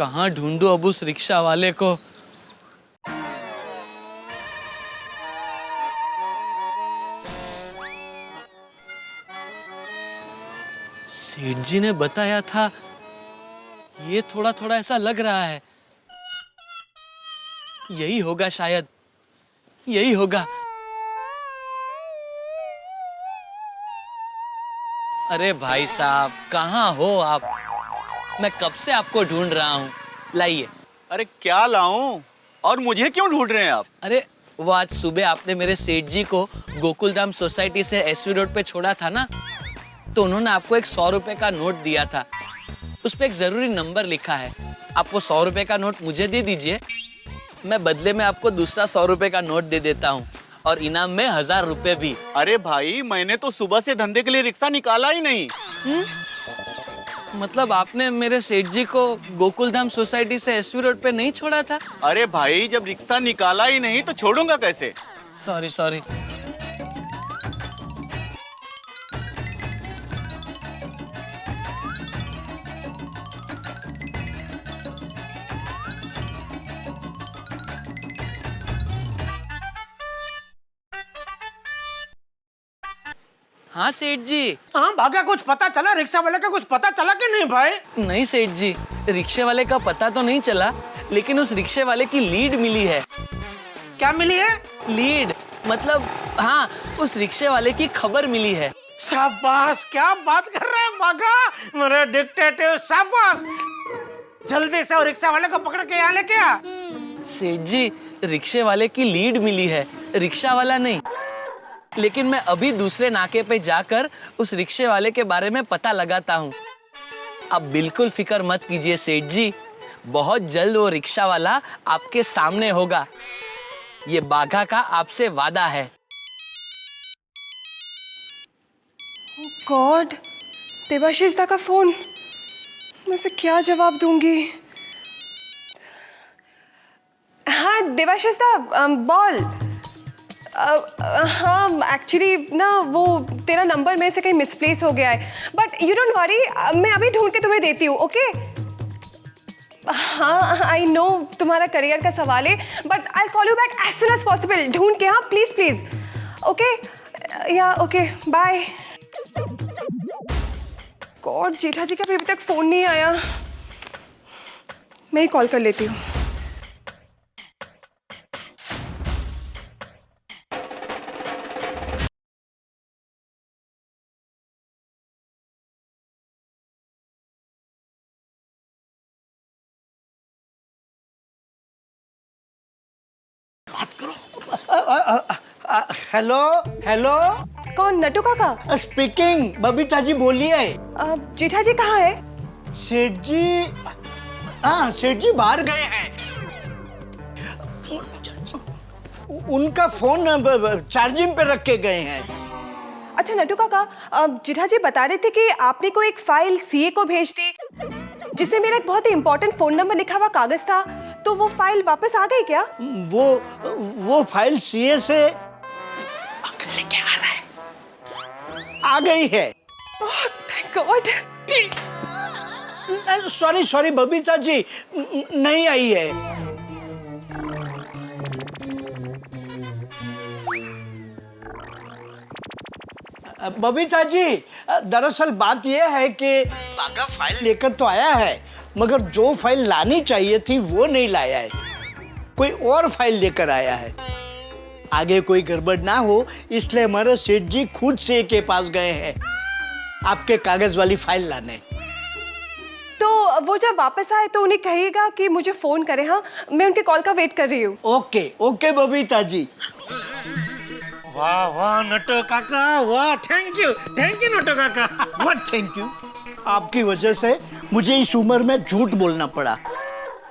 कहाँ ढूंढूं अब उस रिक्शा वाले को। सेठ जी ने बताया था, ये थोड़ा थोड़ा ऐसा लग रहा है। यही होगा शायद, यही होगा। अरे भाई साहब, कहाँ हो आप? मैं कब से आपको ढूंढ रहा हूँ। लाइए। अरे क्या लाऊं? और मुझे क्यों ढूंढ रहे हैं आप? अरे वो आज सुबह आपने मेरे सेठ जी को गोकुलधाम सोसाइटी से एसवी रोड पे छोड़ा था ना, तो उन्होंने आपको एक 100 रुपए का नोट दिया था। उस पे एक जरूरी नंबर लिखा है। आप वो 100 रुपए का नोट मुझे दे दीजिए, मैं बदले में आपको दूसरा 100 रुपए का नोट दे देता हूँ और इनाम में 1000 रुपए भी। अरे भाई, मैंने तो सुबह से धंधे के लिए रिक्शा निकाला ही नहीं। मतलब आपने मेरे सेठ जी को गोकुलधाम सोसाइटी से एसवी रोड पे नहीं छोड़ा था? अरे भाई, जब रिक्शा निकाला ही नहीं तो छोड़ूंगा कैसे? Sorry sorry. हाँ सेठ जी। हाँ भागा, कुछ पता चला? रिक्शा वाले का कुछ पता चला कि नहीं भाई? नहीं सेठ जी, रिक्शे वाले का पता तो नहीं चला, लेकिन उस रिक्शे वाले की लीड मिली है। क्या मिली है? लीड मतलब, हाँ, उस रिक्शे वाले की खबर मिली है। शाबाश, क्या बात कर रहे हैं भागा, मेरे डिक्टेटिव, शाबाश। जल्दी से रिक्शा वाले को पकड़ के यहाँ लेके आ। सेठ जी, रिक्शे वाले की लीड मिली है, रिक्शा वाला नहीं। लेकिन मैं अभी दूसरे नाके पे जाकर उस रिक्शे वाले के बारे में पता लगाता हूँ। आप बिल्कुल फिक्र मत कीजिए सेठ जी, बहुत जल्द वो रिक्शा वाला आपके सामने होगा। ये बाघा का आपसे वादा है। गॉड, देवाशीष दा का फोन। मैं उसे क्या जवाब दूंगी? हाँ देवाशीष दा, बोल। हाँ एक्चुअली ना, वो तेरा नंबर मेरे से कहीं मिसप्लेस हो गया है, बट यू डोंट वरी, मैं अभी ढूंढ के तुम्हें देती हूँ, ओके? हाँ आई नो तुम्हारा करियर का सवाल है, but I call you back as soon as possible, ढूंढ के। हाँ प्लीज प्लीज, ओके? या okay, bye. God, Jetha ji का भी अभी तक फोन नहीं आया। मैं ही कॉल कर लेती हूँ। हेलो हेलो, कौन? नटू काका स्पीकिंग। बबीता जी बोलिए। जेठा जी कहाँ है? सेठ जी, हाँ सेठ जी बाहर गए हैं। उनका फोन चार्जिंग पे रख के गए हैं। अच्छा नटू काका, जेठा जी बता रहे थे कि आपने को एक फाइल सीए को भेज दी, जिसमें मेरा एक बहुत ही इंपॉर्टेंट फोन नंबर लिखा हुआ कागज था, तो वो फाइल वापस आ गई क्या? वो फाइल सीए से लेके आ रहा है, आ गई है। Thank God. Sorry sorry Babita ji, नहीं आई है। बबीता जी, दरअसल बात यह है कि बाघा फाइल लेकर तो आया है, मगर जो फाइल लानी चाहिए थी वो नहीं लाया है, कोई और फाइल लेकर आया है। आगे कोई गड़बड़ ना हो इसलिए हमारे सेठ जी खुद से के पास गए हैं आपके कागज वाली फाइल लाने। तो वो जब वापस आए तो उन्हें कहिएगा कि मुझे फोन करें। हाँ, मैं उनके कॉल का वेट कर रही हूँ। Okay okay Babita ji. वाह वाह नटो काका, वाह, थैंक यू नटो काका। What thank you? आपकी वजह से मुझे इस उम्र में झूठ बोलना पड़ा।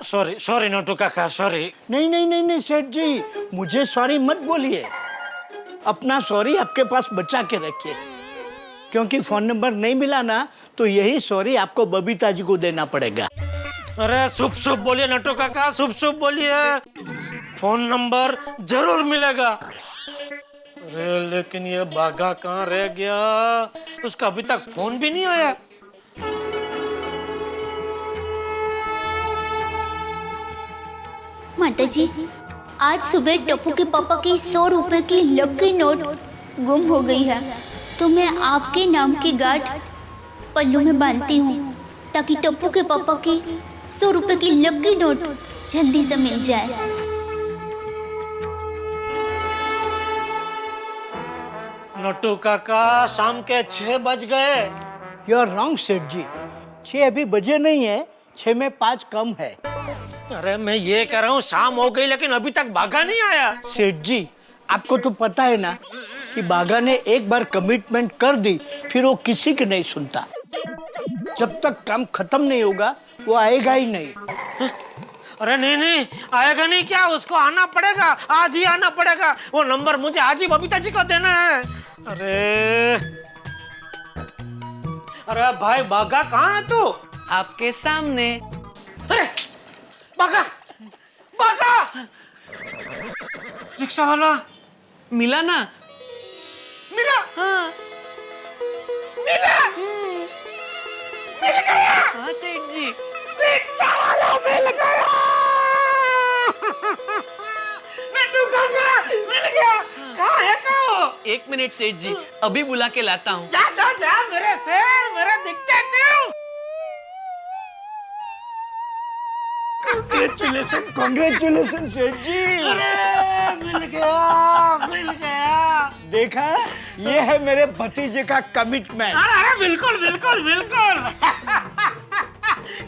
सॉरी सॉरी नटू काका, सॉरी। नहीं नहीं नहीं नहीं सेठ जी, मुझे सॉरी मत बोलिए। अपना सॉरी आपके पास बचा के रखिए, क्योंकि फोन नंबर नहीं मिला ना तो यही सॉरी आपको बबीता जी को देना पड़ेगा। अरे शुभ शुभ बोलिए नटू काका, शुभ शुभ बोलिए। फोन नंबर जरूर मिलेगा। अरे लेकिन ये बाघा कहाँ रह गया? उसका अभी तक फोन भी नहीं आया। माता जी, आज सुबह टप्पू के पापा की 100 रुपए की लकी नोट गुम हो गई है, तो मैं आपके नाम की गांठ पल्लू में बांधती हूँ ताकि टप्पू के पापा की 100 रुपए की लकी नोट जल्दी से मिल जाए। नट्टू काका, शाम के 6 बज गए। यू आर रॉन्ग सेठ जी, 6 अभी बजे नहीं है, 6 में 5 कम है। अरे मैं ये कह रहा हूँ शाम हो गई लेकिन अभी तक बागा नहीं आया। सेठ जी, आपको तो पता है ना कि बागा ने एक बार कमिटमेंट कर दी फिर वो किसी की नहीं सुनता। जब तक काम खत्म नहीं होगा वो आएगा ही नहीं। अरे नहीं नहीं, आएगा नहीं क्या, उसको आना पड़ेगा, आज ही आना पड़ेगा। वो नंबर मुझे आज ही बबीता जी को देना है। अरे अरे भाई बागा, कहाँ है तू? आपके सामने। अरे बागा, बागा, रिक्शा वाला मिला ना? मिला। हाँ। मिला। मिल गया। हाँ सेठ जी। रिक्शा वाला मिल गया। नट्टू काका मिल गया। कहाँ है वो? 1 मिनट सेठ जी, अभी बुला के लाता हूँ। जा जा जा मेरे शेर, मेरा डिक्टेटिव। कांग्रेचुलेशन सेठ जी। अरे मिल गया, मिल गया। देखा, ये है मेरे भतीजे का कमिटमेंट। अरे अरे बिल्कुल बिल्कुल बिल्कुल।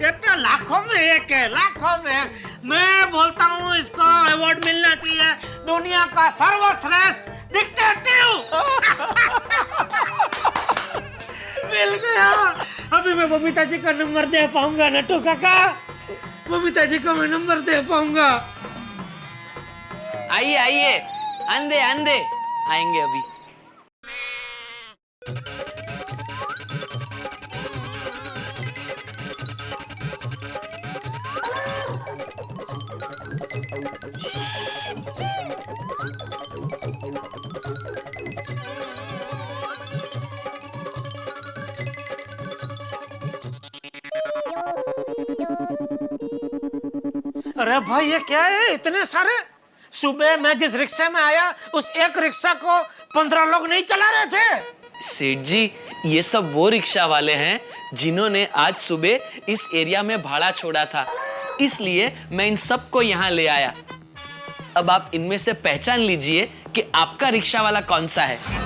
ये तो लाखों में एक है, लाखों में एक। मैं बोलता हूँ इसको अवार्ड मिलना चाहिए, दुनिया का सर्वश्रेष्ठ डिक्टेटिव। मिल गया। अभी मैं बबीता जी का नंबर दे पाऊंगा नट्टू काका, बबीता जी को मैं नंबर दे पाऊंगा। आइए आइए, अंधे अंधे आएंगे अभी। अरे भाई ये क्या है, इतने सारे? सुबह मैं जिस रिक्शे में आया उस एक रिक्शा को 15 लोग नहीं चला रहे थे। सेठ जी, ये सब वो रिक्शा वाले हैं जिन्होंने आज सुबह इस एरिया में भाड़ा छोड़ा था, इसलिए मैं इन सबको यहाँ ले आया। अब आप इनमें से पहचान लीजिए कि आपका रिक्शा वाला कौन सा है।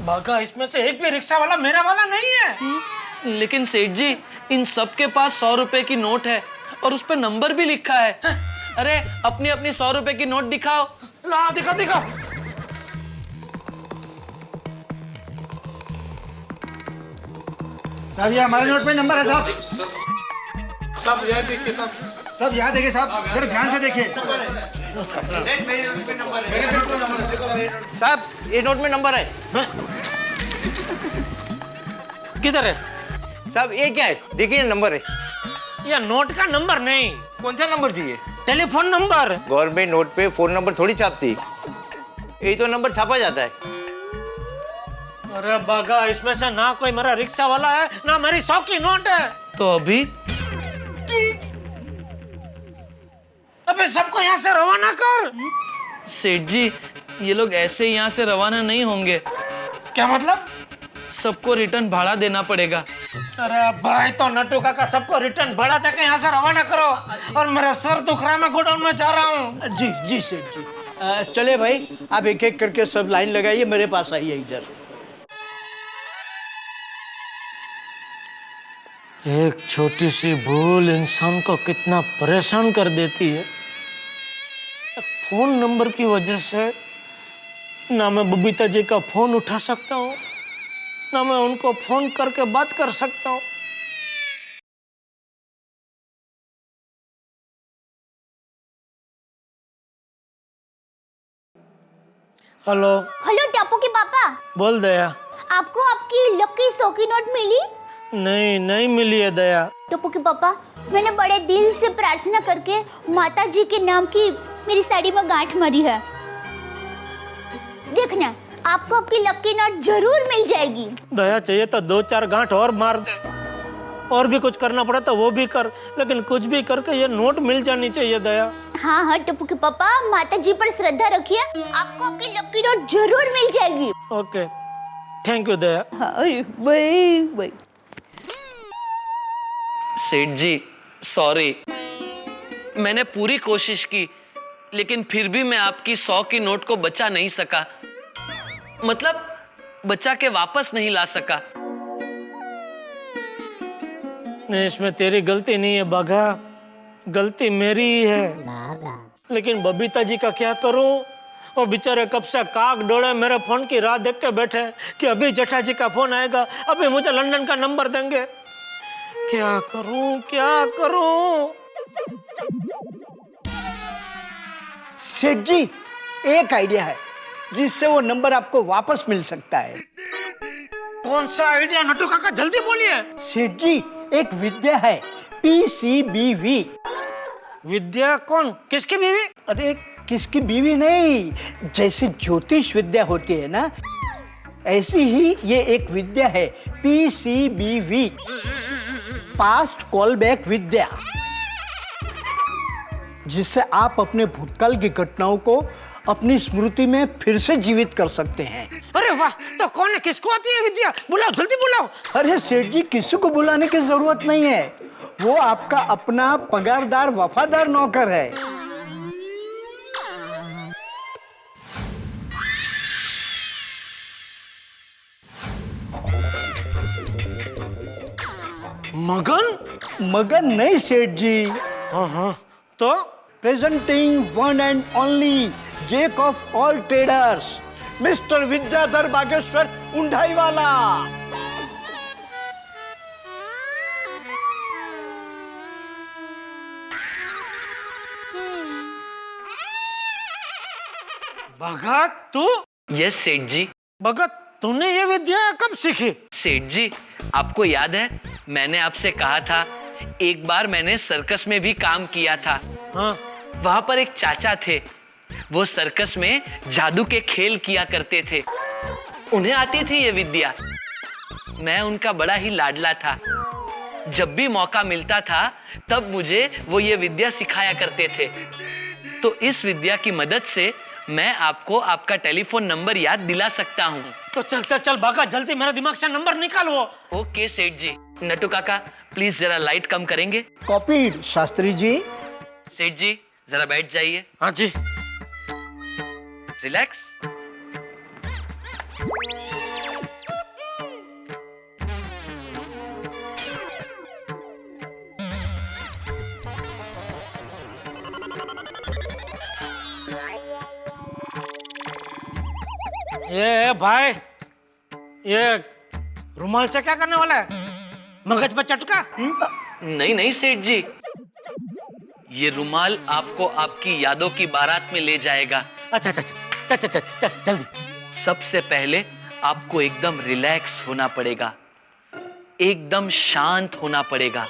बागा, इसमें से एक भी रिक्शा वाला मेरा वाला नहीं है। लेकिन सेठ जी, इन सब के पास 100 रुपए की नोट है और उस पर नंबर भी लिखा है। अरे अपनी अपनी 100 रुपए की नोट दिखाओ। ला दिखा दिखा। साहब ये हमारे नोट पे नंबर है साहब। सब यहाँ देखिए, सब सब यहाँ देखिए साहब, जरा ध्यान से देखिए। साहब ये नोट में नंबर है। किधर है? साहब ये क्या है, देखिए नंबर है। यह नोट का नंबर नहीं, कौन सा नंबर चाहिए? Telephone number. गवर्नमेंट नोट पे फोन नंबर थोड़ी छापती, यही तो नंबर छापा जाता है। अरे बागा, इसमें से ना कोई मेरा रिक्शा वाला है ना मेरी 100 की नोट है। तो अभी अबे सबको यहाँ से रवाना कर। सेठ जी, ये लोग ऐसे यहाँ से रवाना नहीं होंगे, क्या मतलब? सबको रिटर्न भाड़ा देना पड़ेगा। अरे भाई, तो नट्टू काका सबको रिटर्न भाड़ा देकर यहाँ से रवाना करो, और मेरा सर दुख रहा है, मैं गोडाउन में जा रहा हूँ। जी जी सेठ जी, चले भाई, आप एक एक करके सब लाइन लगाइए, मेरे पास आइए इधर। एक छोटी सी भूल इंसान को कितना परेशान कर देती है। फोन नंबर की वजह से ना मैं बबीता जी का फोन उठा सकता हूँ, ना मैं उनको फोन करके बात कर सकता हूँ। हेलो। हेलो टप्पू के पापा, बोल दया। आपको आपकी लकी 100 की नोट मिली? नहीं मिली है दया। टप्पू के पापा, मैंने बड़े दिल से प्रार्थना करके माता जी के नाम की मेरी साड़ी में गांठ मारी है। देखना, आपको आपकी लकी नोट जरूर मिल जाएगी। दया चाहिए तो 2-4 गांठ और मार दे, और भी कुछ करना पड़ा तो वो भी कर, लेकिन कुछ भी करके ये नोट मिल जानी चाहिए दया। हाँ टप्पू के पापा, माता जी पर श्रद्धा रखिए, आपको आपकी लकी नोट जरूर मिल जाएगी। Okay, thank you Daya. Bye bye. Seth ji sorry, मैंने पूरी कोशिश की, लेकिन फिर भी मैं आपकी 100 की नोट को बचा नहीं सका। मतलब बचा के वापस नहीं ला सका। नहीं, इसमें तेरी गलती नहीं है बाघा, गलती मेरी ही है। लेकिन बबीता जी का क्या करूं? वो बेचारे कब से काक डोले मेरे फोन की राह देख के बैठे कि अभी जेठा जी का फोन आएगा, अभी मुझे लंदन का नंबर देंगे। क्या करूं क्या करूं? सेठ जी, एक आइडिया है जिससे वो नंबर आपको वापस मिल सकता है। कौन सा आइडिया नटू काका, जल्दी बोलिए। सेठ जी, एक विद्या है, PCBV। विद्या? कौन, किसकी बीवी? अरे किसकी बीवी नहीं, जैसे ज्योतिष विद्या होती है ना, ऐसी ही ये एक विद्या है, PCBV, पास्ट कॉल बैक विद्या, जिससे आप अपने भूतकाल की घटनाओं को अपनी स्मृति में फिर से जीवित कर सकते हैं। अरे वाह, तो कौन है, किसको आती है विद्या? बुलाओ, जल्दी बुलाओ। अरे सेठ जी, किसी को बुलाने की जरूरत नहीं है, वो आपका अपना पगारदार वफादार नौकर है। मगन नहीं सेठ जी। हाँ, तो presenting one and only jack of all traders, mister Vidyadhar Bageshwar उंडाई वाला। भगत तू? यस सेठ जी। भगत, तूने ये विद्या कब सीखी? सेठ जी, आपको याद है मैंने आपसे कहा था एक बार मैंने सर्कस में भी काम किया था। हाँ। वहां पर एक चाचा थे, वो सर्कस में जादू के खेल किया करते थे, उन्हें आती थी ये विद्या। मैं उनका बड़ा ही लाडला था, जब भी मौका मिलता था तब मुझे वो ये विद्या सिखाया करते थे। तो इस विद्या की मदद से मैं आपको आपका टेलीफोन नंबर याद दिला सकता हूँ। तो चल चल चल भागा, जल्दी मेरे दिमाग से नंबर निकाल वो। ओके सेठ जी। नटू काका प्लीज जरा लाइट कम करेंगे? कॉपीड शास्त्री जी। सेठ जी जरा बैठ जाइए। हाँ जी। रिलैक्स। ये भाई, ये रुमाल से क्या करने वाला है? मगज पर चटका? नहीं सेठ जी, ये रुमाल आपको आपकी यादों की बारात में ले जाएगा। अच्छा चल जल्दी। सबसे पहले आपको एकदम रिलैक्स होना पड़ेगा, एकदम शांत होना पड़ेगा।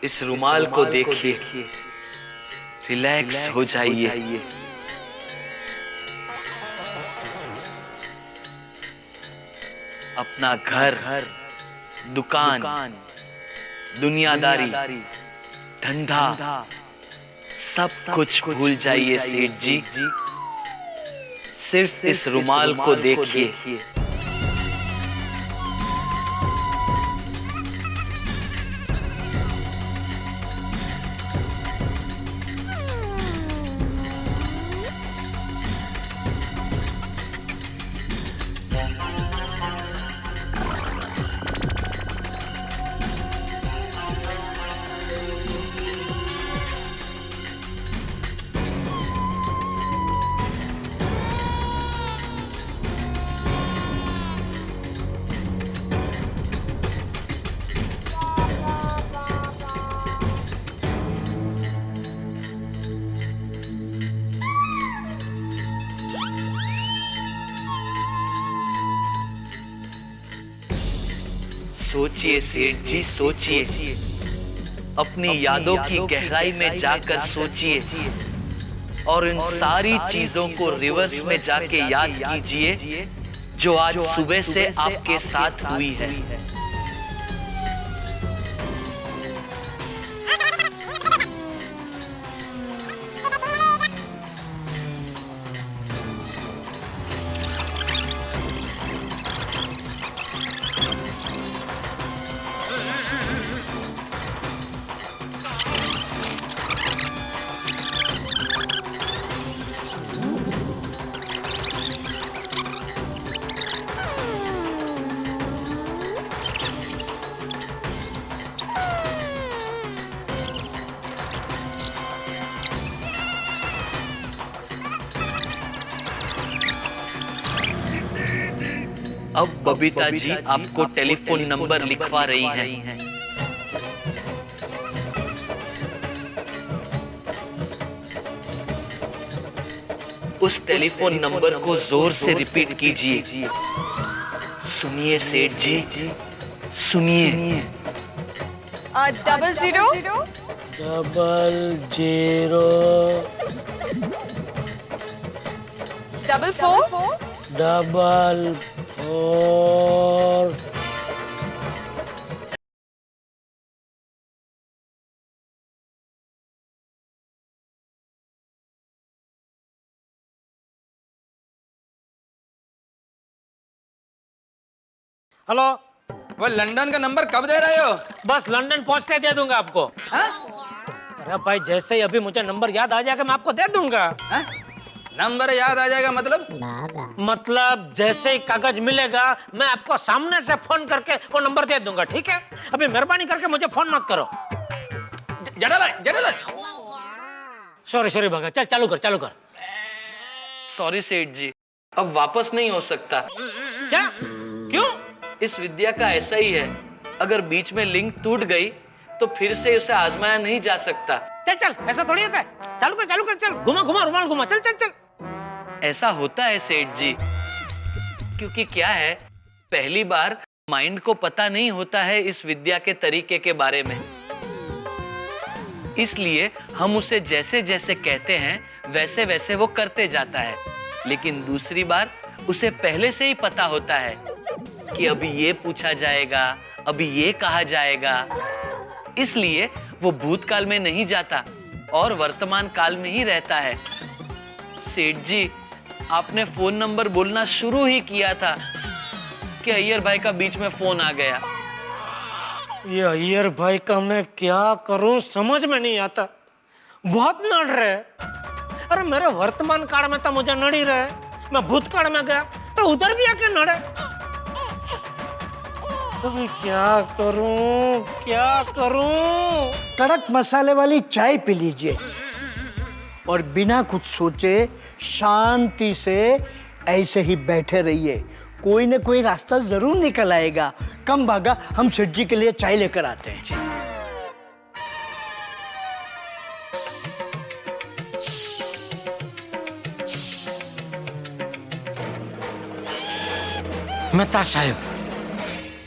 इस रुमाल को देखिए, रिलैक्स हो जाइए। अपना घर, दुकान, दुनियादारी, धंधा, सब कुछ भूल जाइए सेठ जी। सिर्फ इस रुमाल को देखिए। सोचिए सेठ जी, सोचिए, अपनी यादों की गहराई में जाकर सोचिए और इन सारी चीजों को रिवर्स में जाके याद कीजिए जो आज सुबह से आपके साथ हुई है। अब बबीता जी आपको टेलीफोन नंबर लिखवा रही हैं। उस टेलीफोन नंबर को जोर से रिपीट कीजिए। सुनिए सेठ जी, सुनिए। 00 44 4 हेलो, वो लंदन का नंबर कब दे रहे हो? बस लंदन पहुंचते दे दूंगा आपको। अरे भाई, जैसे ही अभी मुझे नंबर याद आ जाएगा मैं आपको दे दूंगा। नंबर याद आ जाएगा मतलब जैसे ही कागज मिलेगा मैं आपको सामने से फोन करके वो नंबर दे दूंगा, ठीक है? अभी मेहरबानी करके मुझे फोन मत करो। जड़ा सॉरी भगा, चल चालू कर। सॉरी सेठ जी, अब वापस नहीं हो सकता। क्या? क्यों? इस विद्या का ऐसा ही है, अगर बीच में लिंक टूट गई तो फिर से उसे आजमाया नहीं जा सकता। चल, ऐसा थोड़ी होता है। चालू कर, चल घुमा रुमाल घुमा, चल। ऐसा होता है सेठ जी, क्योंकि क्या है, पहली बार माइंड को पता नहीं होता है इस विद्या के तरीके के बारे में, इसलिए हम उसे जैसे जैसे कहते हैं वैसे वैसे वो करते जाता है। लेकिन दूसरी बार उसे पहले से ही पता होता है कि अभी ये पूछा जाएगा, अभी ये कहा जाएगा, इसलिए वो भूतकाल में नहीं जाता और वर्तमान काल में ही रहता है। सेठ जी, आपने फोन नंबर बोलना शुरू ही किया था कि अय्यर भाई का बीच में फोन आ गया। ये अय्यर भाई का मैं क्या करूं समझ में नहीं आता, बहुत नड़ रहे। अरे मेरे वर्तमान काल में तो मुझे नड़ ही रहे, मैं भूतकाल में गया तो उधर भी आके नड़े। अभी क्या करूं? कड़क मसाले वाली चाय पी लीजिए और बिना कुछ सोचे शांति से ऐसे ही बैठे रहिए, कोई ना कोई रास्ता जरूर निकल आएगा। कम भागा, हम सेठ जी के लिए चाय लेकर आते हैं। मेहता साहब,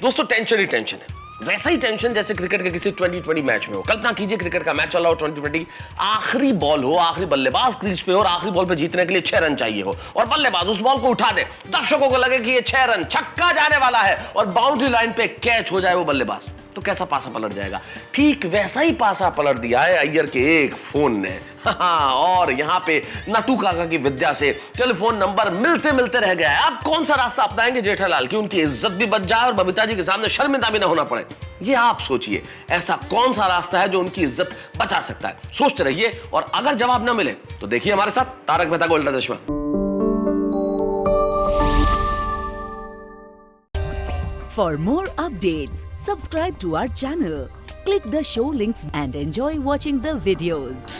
दोस्तों टेंशन ही टेंशन है, वैसा ही टेंशन जैसे क्रिकेट के किसी 2020 मैच में हो। कल्पना कीजिए क्रिकेट का मैच चल रहा हो, 2020 आखिरी बॉल हो, आखिरी बल्लेबाज क्रीज पे हो और आखिरी बॉल पे जीतने के लिए 6 रन चाहिए हो और बल्लेबाज उस बॉल को उठा दे, दर्शकों को लगे कि ये 6 रन, छक्का जाने वाला है और बाउंड्री लाइन पे कैच हो जाए वो बल्लेबाज, तो कैसा पासा पलट जाएगा। ठीक वैसा ही पासा पलट दिया है अय्यर के एक फोन ने। और यहाँ पे नटू काका की विद्या से टेलीफोन नंबर मिलते मिलते रह गया है। अब कौन सा रास्ता अपनाएंगे जेठालाल की उनकी इज्जत भी बच जाए और बबीता जी के सामने शर्मिंदा भी ना होना पड़े। ये आप सोचिए, ऐसा कौन सा रास्ता है जो उनकी इज्जत बचा सकता है। सोचते रहिए और अगर जवाब ना मिले तो देखिए हमारे साथ तारक मेहता का उल्टा चश्मा। For more updates, subscribe to our channel, click the show links and enjoy watching the videos.